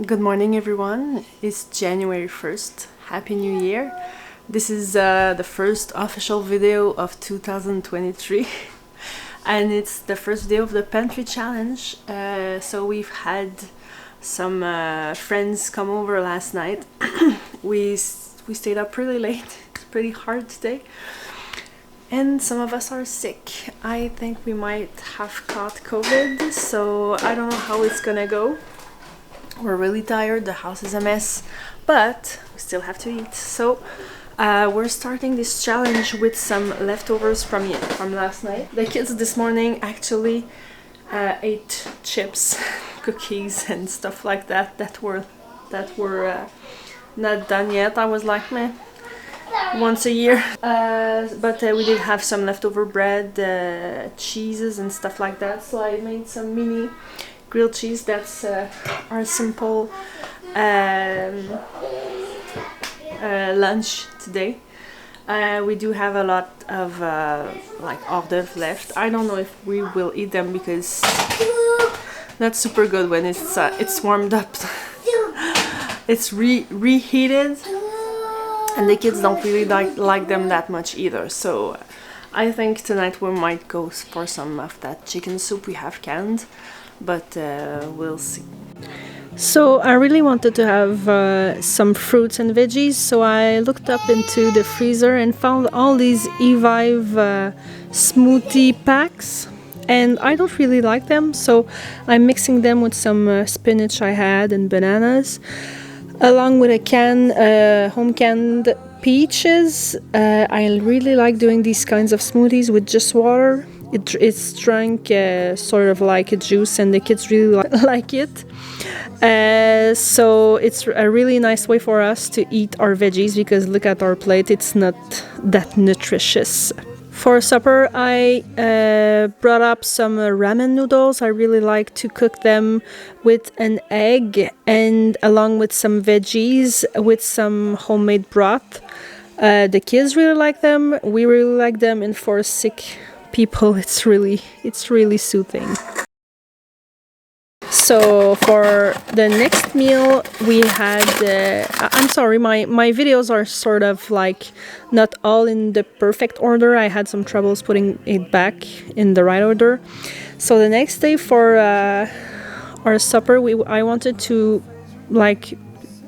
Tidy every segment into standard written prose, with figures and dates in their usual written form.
Good morning, everyone. It's January 1st. Happy New Year. This is the first official video of 2023 and it's the first day of the Pantry challenge. So we've had some friends come over last night. we stayed up pretty late. It's pretty hard today. And some of us are sick. I think we might have caught COVID, so I don't know how it's gonna go. We're really tired, the house is a mess, but we still have to eat. So we're starting this challenge with some leftovers from last night. The kids this morning actually ate chips, cookies and stuff like that were not done yet. I was like, meh, once a year. But we did have some leftover bread, cheeses and stuff like that. So I made some mini grilled cheese. That's our simple lunch today. We do have a lot of like hors d'oeuvre left. I don't know if we will eat them because not super good when it's warmed up. It's reheated, and the kids don't really like them that much either. So I think tonight we might go for some of that chicken soup we have canned, but we'll see. So I really wanted to have some fruits and veggies, so I looked up into the freezer and found all these Evive smoothie packs, and I don't really like them, so I'm mixing them with some spinach I had and bananas, along with a home canned peaches. I really like doing these kinds of smoothies with just water. It's drunk sort of like a juice, and the kids really like it. So it's a really nice way for us to eat our veggies, because look at our plate, it's not that nutritious. For supper, I brought up some ramen noodles. I really like to cook them with an egg and along with some veggies with some homemade broth. The kids really like them. We really like them, and for sick people, it's really soothing. So for the next meal we had I'm sorry, my videos are sort of like not all in the perfect order. I had some troubles putting it back in the right order. So the next day for our supper, I wanted to like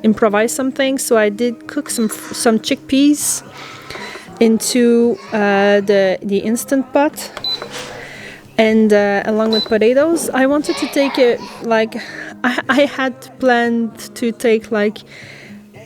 improvise something, so I did cook some chickpeas into the Instant Pot, and along with potatoes. I wanted to take it like I had planned to take like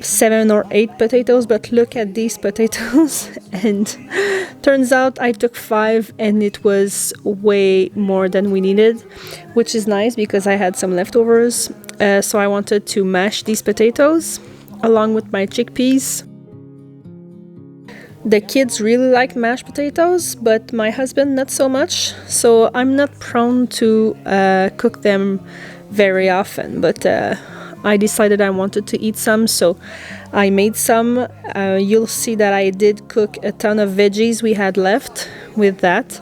7 or 8 potatoes, but look at these potatoes and turns out I took 5, and it was way more than we needed, which is nice because I had some leftovers. So I wanted to mash these potatoes along with my chickpeas. The kids really like mashed potatoes, but my husband not so much, so I'm not prone to cook them very often, but I decided I wanted to eat some, so I made some. You'll see that I did cook a ton of veggies we had left with that.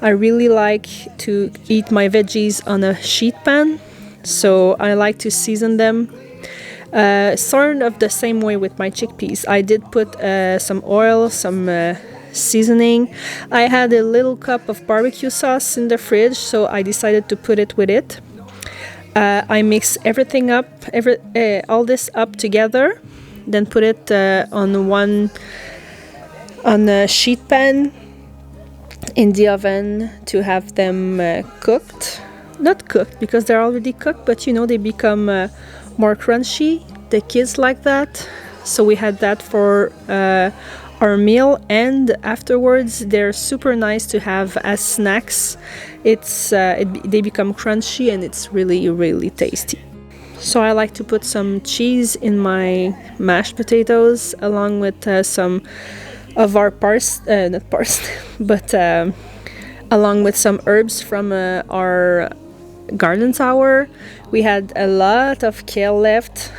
I really like to eat my veggies on a sheet pan, so I like to season them. Sort of the same way with my chickpeas. I did put some oil, some seasoning. I had a little cup of barbecue sauce in the fridge, so I decided to put it with it. I mix everything up, all this up together, then put it on a sheet pan in the oven to have them cooked. Not cooked because they're already cooked, but you know, they become more crunchy. The kids like that, so we had that for our meal, and afterwards they're super nice to have as snacks. They become crunchy and it's really tasty. So I like to put some cheese in my mashed potatoes along with some of our along with some herbs from our garden tower. We had a lot of kale left.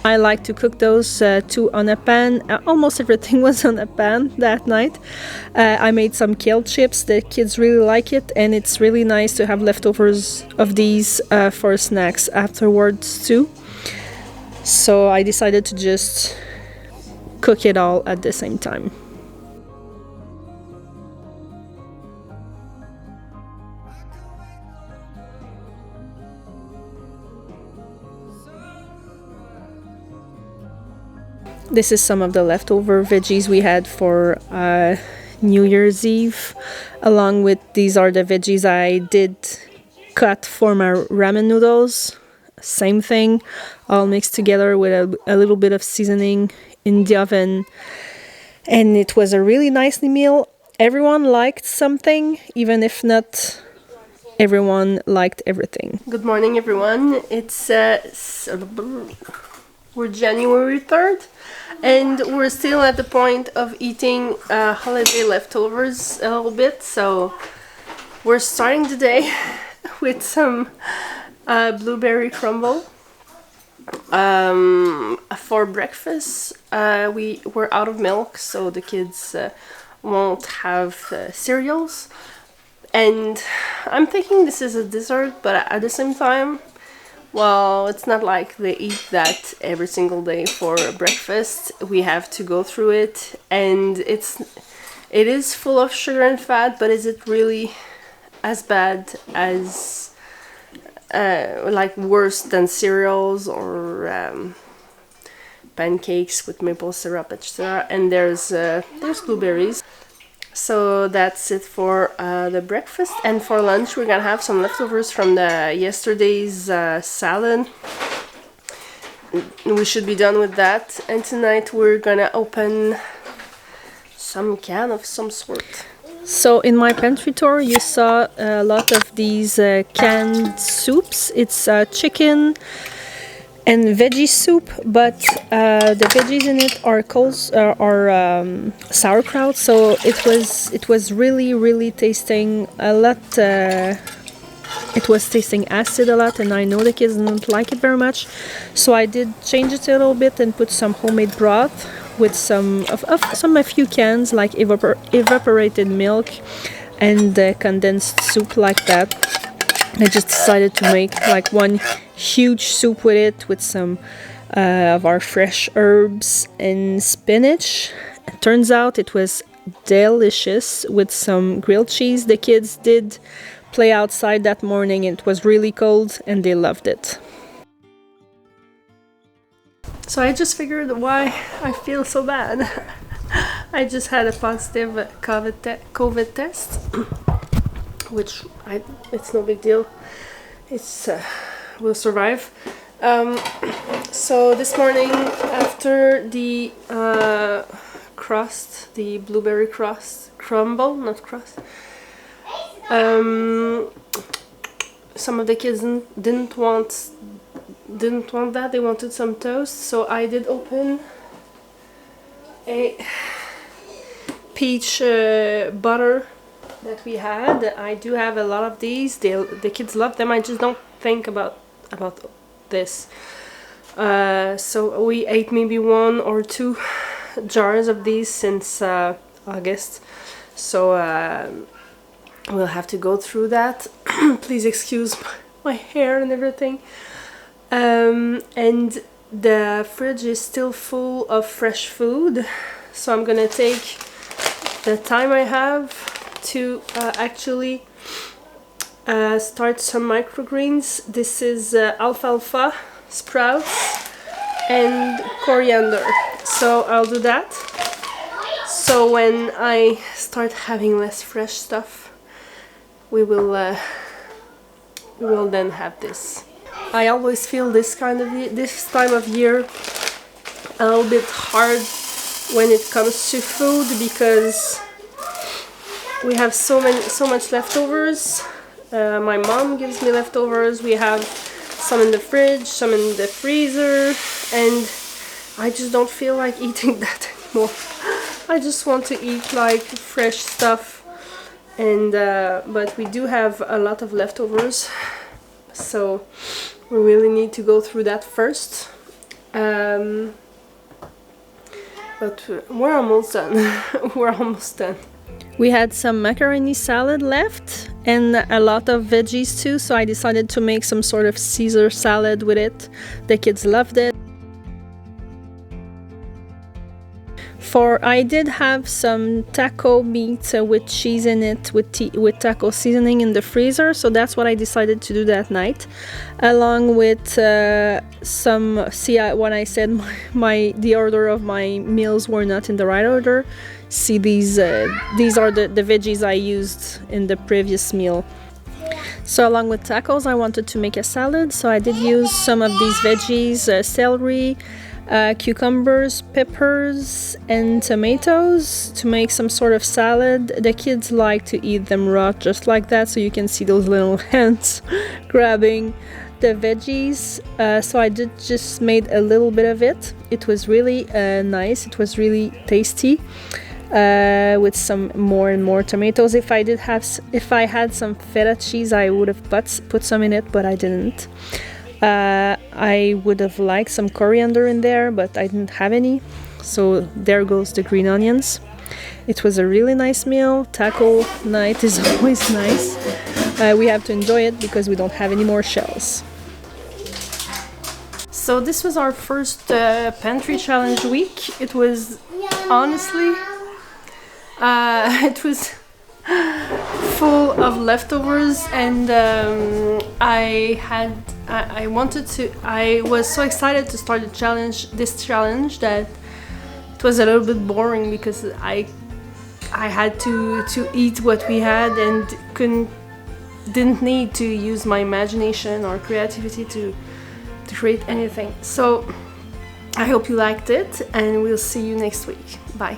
I like to cook those too on a pan. Almost everything was on a pan that night. I made some kale chips. The kids really like it, and it's really nice to have leftovers of these for snacks afterwards too. So I decided to just cook it all at the same time. This is some of the leftover veggies we had for New Year's Eve. Along with these are the veggies I did cut for my ramen noodles. Same thing, all mixed together with a little bit of seasoning in the oven. And it was a really nice meal. Everyone liked something, even if not everyone liked everything. Good morning, everyone. It's we're January 3rd, and we're still at the point of eating holiday leftovers a little bit. So we're starting the day with some blueberry crumble. For breakfast, we were out of milk, so the kids won't have cereals. And I'm thinking this is a dessert, but at the same time, well, it's not like they eat that every single day for breakfast. We have to go through it, and it is full of sugar and fat, but is it really as bad as like worse than cereals or pancakes with maple syrup, etc. And there's blueberries. So that's it for the breakfast. And for lunch, we're gonna have some leftovers from the yesterday's salad. We should be done with that. And tonight we're gonna open some can of some sort. So in my pantry tour, you saw a lot of these canned soups. It's chicken and veggie soup, but the veggies in it are sauerkraut. So it was really tasting a lot. It was tasting acid a lot, and I know the kids didn't like it very much. So I did change it a little bit and put some homemade broth with a few cans, like evaporated milk and condensed soup like that. I just decided to make like one huge soup with it, with some of our fresh herbs and spinach. It turns out it was delicious with some grilled cheese. The kids did play outside that morning. It was really cold and they loved it. So I just figured why I feel so bad. I just had a positive COVID test, which it's no big deal. It's we'll survive. So this morning, after the crust, the blueberry crumble, not crust. Some of the kids didn't want that. They wanted some toast, so I did open a peach butter that we had. I do have a lot of these. The kids love them. I just don't think about this. So we ate maybe 1 or 2 jars of these since August. So we'll have to go through that. Please excuse my hair and everything. And the fridge is still full of fresh food, so I'm gonna take the time I have to actually start some microgreens. This is alfalfa, sprouts, and coriander. So I'll do that. So when I start having less fresh stuff, we will then have this. I always feel this time of year a little bit hard when it comes to food, because we have so much leftovers. My mom gives me leftovers. We have some in the fridge, some in the freezer, and I just don't feel like eating that anymore. I just want to eat like fresh stuff, and but we do have a lot of leftovers, so we really need to go through that first. But we're almost done. We're almost done. We had some macaroni salad left and a lot of veggies too, so I decided to make some sort of Caesar salad with it. The kids loved it. I did have some taco meat with cheese in it, with taco seasoning in the freezer, so that's what I decided to do that night, along with some. See, when I said the order of my meals were not in the right order. See, these are the veggies I used in the previous meal. So along with tacos, I wanted to make a salad, so I did use some of these veggies: celery, cucumbers, peppers, and tomatoes to make some sort of salad. The kids like to eat them raw just like that, so you can see those little hands grabbing the veggies. So I did just made a little bit of it. It was really nice. It was really tasty. With some more and more tomatoes. If I had some feta cheese, I would have put some in it, but I didn't. I would have liked some coriander in there, but I didn't have any. So there goes the green onions. It was a really nice meal. Taco night is always nice. We have to enjoy it because we don't have any more shells. So this was our first pantry challenge week. It was honestly, it was full of leftovers, and I was so excited to start this challenge that it was a little bit boring because I had to eat what we had and didn't need to use my imagination or creativity to create anything. So I hope you liked it, and we'll see you next week. Bye.